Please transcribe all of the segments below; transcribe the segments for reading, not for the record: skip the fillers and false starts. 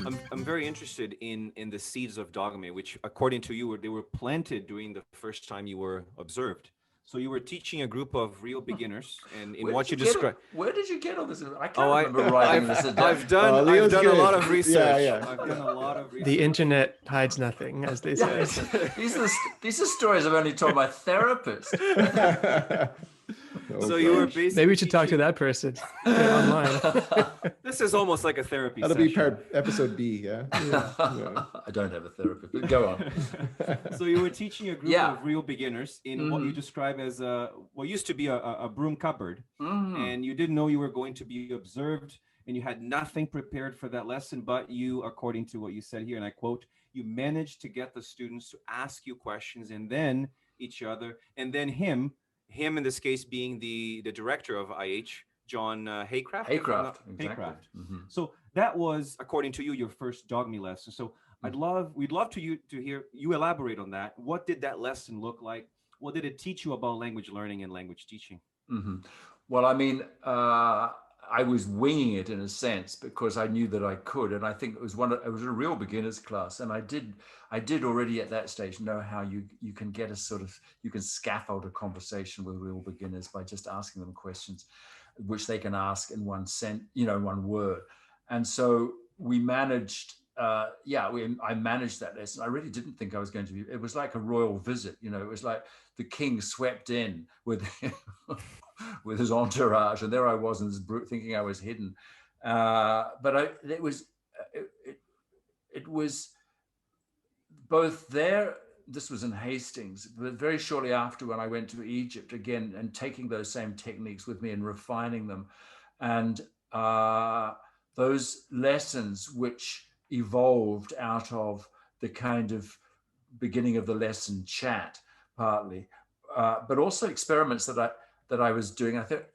I'm very interested in the seeds of Dogme, which, according to you, they were planted during the first time you were observed. So you were teaching a group of real beginners, and in what you describe. Where did you get all this? I Oh, can't remember writing this down. I've Leo's done a lot good. of Yeah, research. yeah. I've done a lot of The research. internet hides nothing, as they say. Yes. These are stories I've only told my therapist. Oh, So you were gosh. Maybe we basically should talk to teaching. that person. Online. This is almost like a therapy That'll be session. episode B, yeah? Yeah. I don't have a therapist, but go on. So you were teaching a group Yeah. of real beginners in what you describe as what used to be a broom cupboard, and you didn't know you were going to be observed, and you had nothing prepared for that lesson, but you, according to what you said here, and I quote, you managed to get the students to ask you questions, and then each other, and then him in this case being the director of IH, John Haycraft. Haycraft, exactly. Haycraft. So that was, according to you, your first Dogme lesson. So we'd love to hear you elaborate on that. What did that lesson look like? What did it teach you about language learning and language teaching? Well, I mean, I was winging it in a sense because I knew that I could, and I think it was a real beginners class, and I did already at that stage know how you can get you can scaffold a conversation with real beginners by just asking them questions, which they can ask in one word, and so we managed. I managed that lesson. I really didn't think I was going to be. It was like a royal visit, it was like the king swept in with with his entourage, and there I was thinking I was hidden. It was both there. This was in Hastings, but very shortly after when I went to Egypt again and taking those same techniques with me and refining them, and those lessons which evolved out of the kind of beginning of the lesson chat, partly, but also experiments that I was doing. I thought,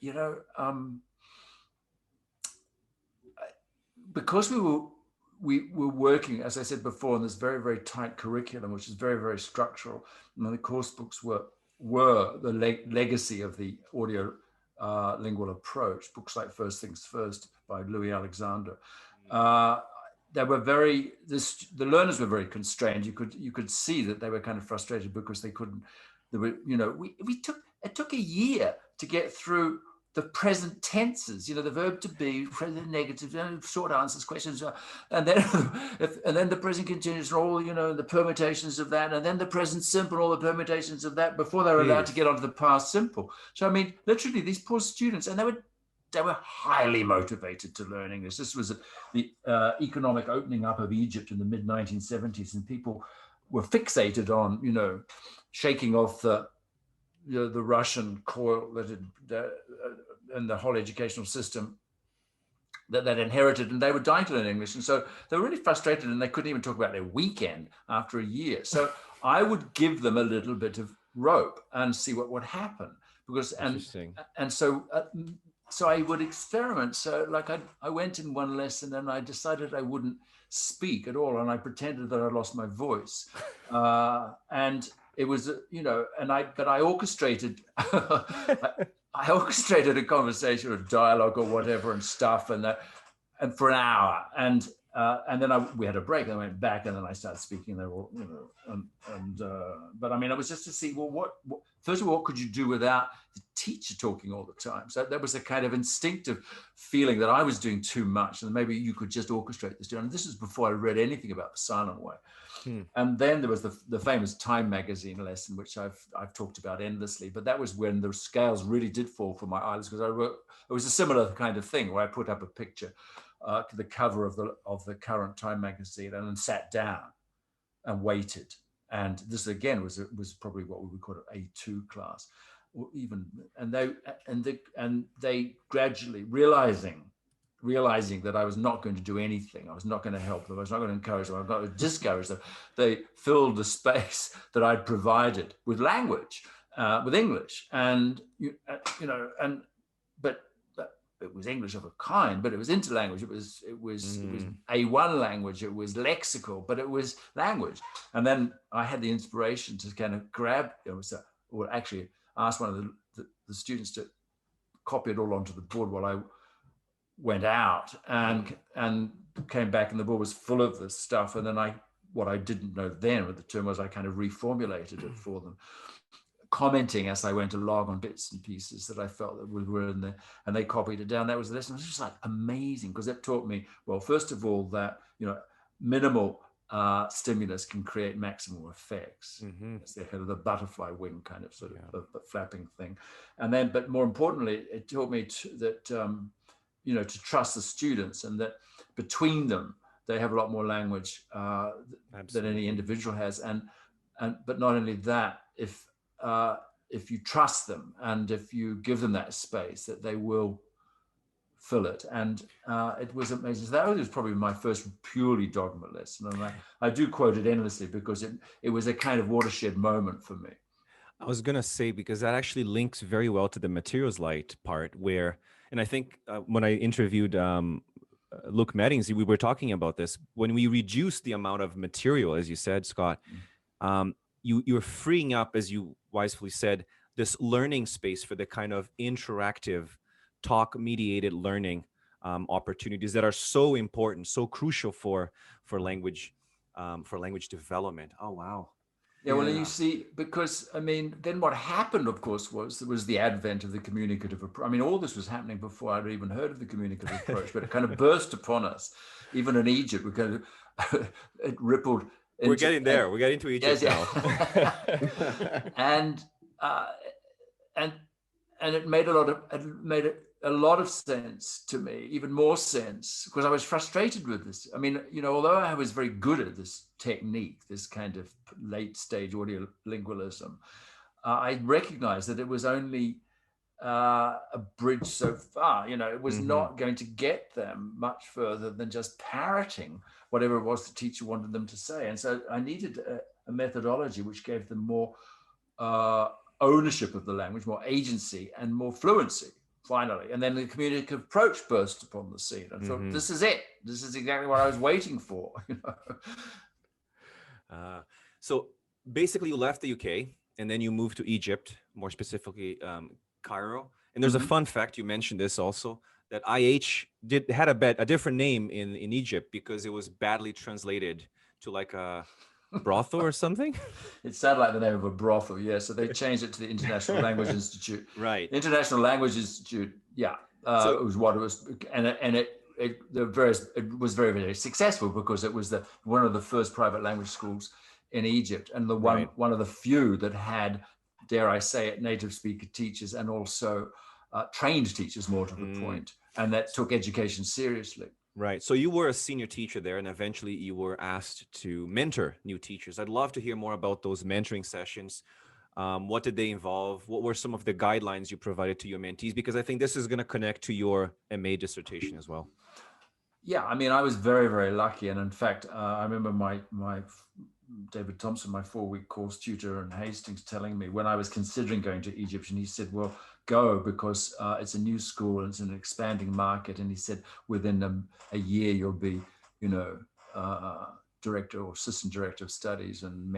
because we were working, as I said before, in this very, very tight curriculum, which is very, very structural. The course books were the legacy of the audio lingual approach. Books like First Things First by Louis Alexander. They were the learners were very constrained. You could see that they were kind of frustrated because they couldn't. It took a year to get through the present tenses, the verb to be, present negative, short answers, questions, and then the present continuous, and all, the permutations of that, and then the present simple, all the permutations of that before they were allowed to get onto the past simple. So, I mean, literally these poor students, and they were highly motivated to learn English. This was the economic opening up of Egypt in the mid-1970s, and people were fixated on, shaking off the Russian coil and the whole educational system that inherited, and they were dying to learn English. And so they were really frustrated, and they couldn't even talk about their weekend after a year. So I would give them a little bit of rope and see what would happen. So I would experiment. So like I went in one lesson and I decided I wouldn't speak at all, and I pretended that I lost my voice. And it was, but I orchestrated, I orchestrated a conversation or dialogue or whatever and stuff, and for an hour, and then we had a break. And I went back, and then I started speaking. They were, but I mean, it was just to see, well, what first of all, what could you do without the teacher talking all the time? So that was a kind of instinctive feeling that I was doing too much, and maybe you could just orchestrate this. And this was before I read anything about the silent way. And then there was the famous Time magazine lesson, which I've talked about endlessly. But that was when the scales really did fall from my eyelids, because it was a similar kind of thing where I put up a picture, the cover of the current Time magazine, and then sat down and waited. And this again was probably what we would call an A2 class, or even, and they gradually realizing that I was not going to do anything, I was not going to help them, I was not going to encourage them, I was not going to discourage them. They filled the space that I'd provided with language, with English, but it was English of a kind, but it was interlanguage. It was A1 language. It was lexical, but it was language. And then I had the inspiration to kind of grab, or actually ask one of the students to copy it all onto the board while went out and came back, and the book was full of this stuff. And then what I didn't know then with the term was I kind of reformulated it for them, commenting as I went along on bits and pieces that I felt that were in there, and they copied it down. That was the lesson. It was just like amazing, because it taught me, well, first of all, that, you know, minimal stimulus can create maximal effects. It's the head of the butterfly wing kind of sort of the flapping thing. And then, but more importantly, it taught me that, you know, to trust the students, and that between them, they have a lot more language than any individual has. And but not only that, if you trust them and if you give them that space, that they will fill it. And it was amazing. So that was probably my first purely dogma lesson. And I do quote it endlessly because it was a kind of watershed moment for me. I was going to say, because that actually links very well to the materials light part where, and I think when I interviewed Luke Meddings, we were talking about this. When we reduce the amount of material, as you said, Scott, you're freeing up, as you wisely said, this learning space for the kind of interactive, talk-mediated learning opportunities that are so important, so crucial for language development. Oh, wow. Yeah, well, you see, because, I mean, then what happened, of course, was the advent of the communicative approach. I mean, all this was happening before I'd even heard of the communicative approach, but it kind of burst upon us. Even in Egypt, we kind of, it rippled. We're getting there. We're getting to Egypt now. and it made a lot of sense to me, even more sense, because I was frustrated with this. I mean, you know, although I was very good at this technique, this kind of late stage audio lingualism, I recognized that it was only a bridge so far. You know, it was not going to get them much further than just parroting whatever it was the teacher wanted them to say. And so I needed a methodology which gave them more ownership of the language, more agency, and more fluency. Finally, and then the communicative approach burst upon the scene. I thought, this is it. This is exactly what I was waiting for. You know? So basically, you left the UK and then you moved to Egypt, more specifically Cairo. And there's a fun fact, you mentioned this also, that IH had a different name in Egypt because it was badly translated to like a brothel or something. It sounded like the name of a brothel, yeah. So they changed it to the International Language Institute. Right. International Language Institute, yeah. It was what it was, and it was very, very successful because it was one of the first private language schools in Egypt, and one of the few that had, dare I say it, native speaker teachers and also trained teachers, more to the point, and that took education seriously. Right. So you were a senior teacher there, and eventually you were asked to mentor new teachers. I'd love to hear more about those mentoring sessions. What did they involve? What were some of the guidelines you provided to your mentees? Because I think this is going to connect to your MA dissertation as well. Yeah, I mean, I was very, very lucky. And in fact, I remember my David Thompson, my 4-week course tutor in Hastings, telling me when I was considering going to Egypt, and he said, well, go, because it's a new school and it's an expanding market. And he said, within a year, you'll be, you know, director or assistant director of studies and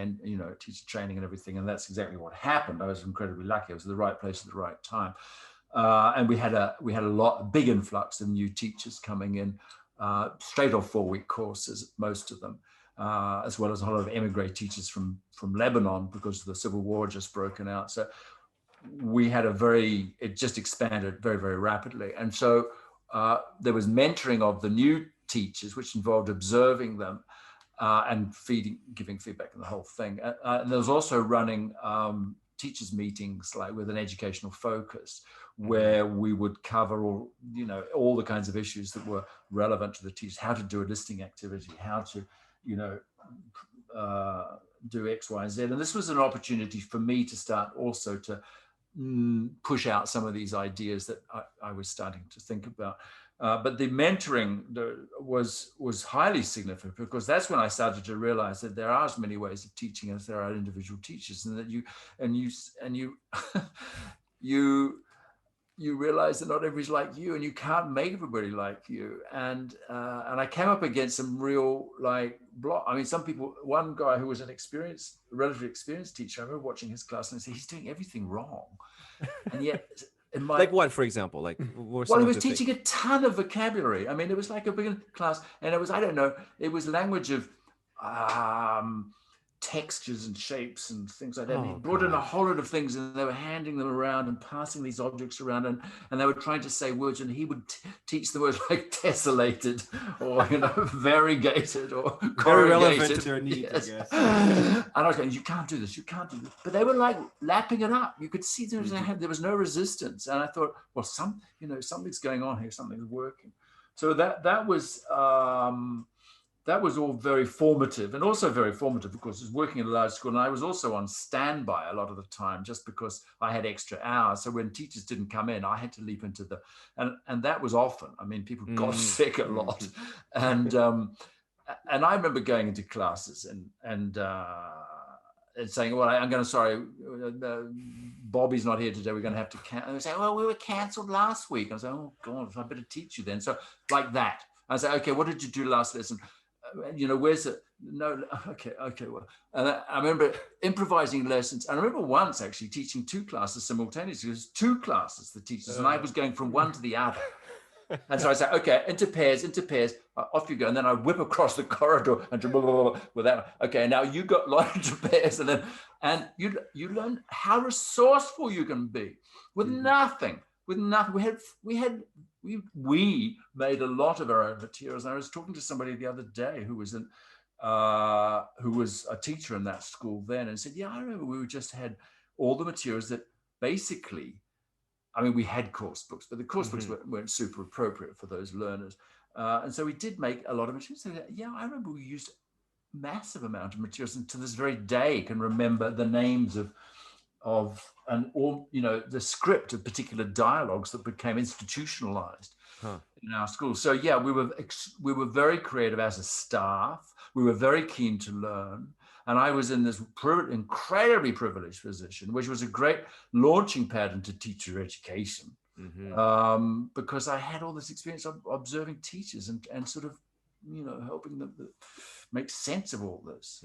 teacher training and everything. And that's exactly what happened. I was incredibly lucky. I was at the right place at the right time. And we had a big influx of new teachers coming in, straight off 4-week courses, most of them. As well as a lot of emigre teachers from Lebanon, because the civil war had just broken out. So we had it just expanded very, very rapidly. And so there was mentoring of the new teachers, which involved observing them and giving feedback and the whole thing. And there was also running teachers meetings, like with an educational focus, where we would cover all the kinds of issues that were relevant to the teachers, how to do a listening activity, how to do X, Y, and Z. And this was an opportunity for me to start also to push out some of these ideas that I was starting to think about. But the mentoring was highly significant, because that's when I started to realize that there are as many ways of teaching as there are individual teachers, and that you realize that not everybody's like you, and you can't make everybody like you. And I came up against some real one guy who was an relatively experienced teacher, I remember watching his class and I said, he's doing everything wrong. And yet in my like what, for example, like what were some well, he of was the teaching things? a ton of vocabulary. I mean, it was like a beginner class, and it was, I don't know, it was language of textures and shapes and things like that. And he brought in a whole lot of things, and they were handing them around and passing these objects around, and they were trying to say words, and he would teach the words like tessellated or, you know, variegated or Very relevant corrugated. to their needs, Yes. I guess. And I was going, you can't do this, you can't do this. But they were like lapping it up. You could see there was no resistance. And I thought, well, something's going on here, something's working. So that was all very formative, and also very formative, of course, was working at a large school. And I was also on standby a lot of the time just because I had extra hours. So when teachers didn't come in, I had to leap into and that was often. I mean, people got sick a lot. And I remember going into classes and saying, well, I'm going to, sorry, Bobby's not here today. We're going to have to cancel. They say, well, we were canceled last week. I say, oh, God, I better teach you then. So like that. I say, okay, what did you do last lesson? You know, where's it? No, okay, well. And I remember improvising lessons. I remember once actually teaching 2 classes simultaneously. It was 2 classes, the teachers, and I was going from one to the other. And so I say, okay, into pairs, off you go. And then I whip across the corridor and blah, blah, blah, with that. Okay, now you got lot into pairs, and you learn how resourceful you can be with nothing. We made a lot of our own materials. And I was talking to somebody the other day who was a teacher in that school then, and said, yeah, I remember we just had all the materials that basically, I mean, we had course books, but the course books weren't super appropriate for those learners. And so we did make a lot of materials. So yeah, I remember we used massive amount of materials, and to this very day can remember the names of the script of particular dialogues that became institutionalized in our school. So yeah, we were very creative as a staff. We were very keen to learn. And I was in this incredibly privileged position, which was a great launching pad into teacher education, because I had all this experience of observing teachers and sort of, you know, helping them make sense of all this.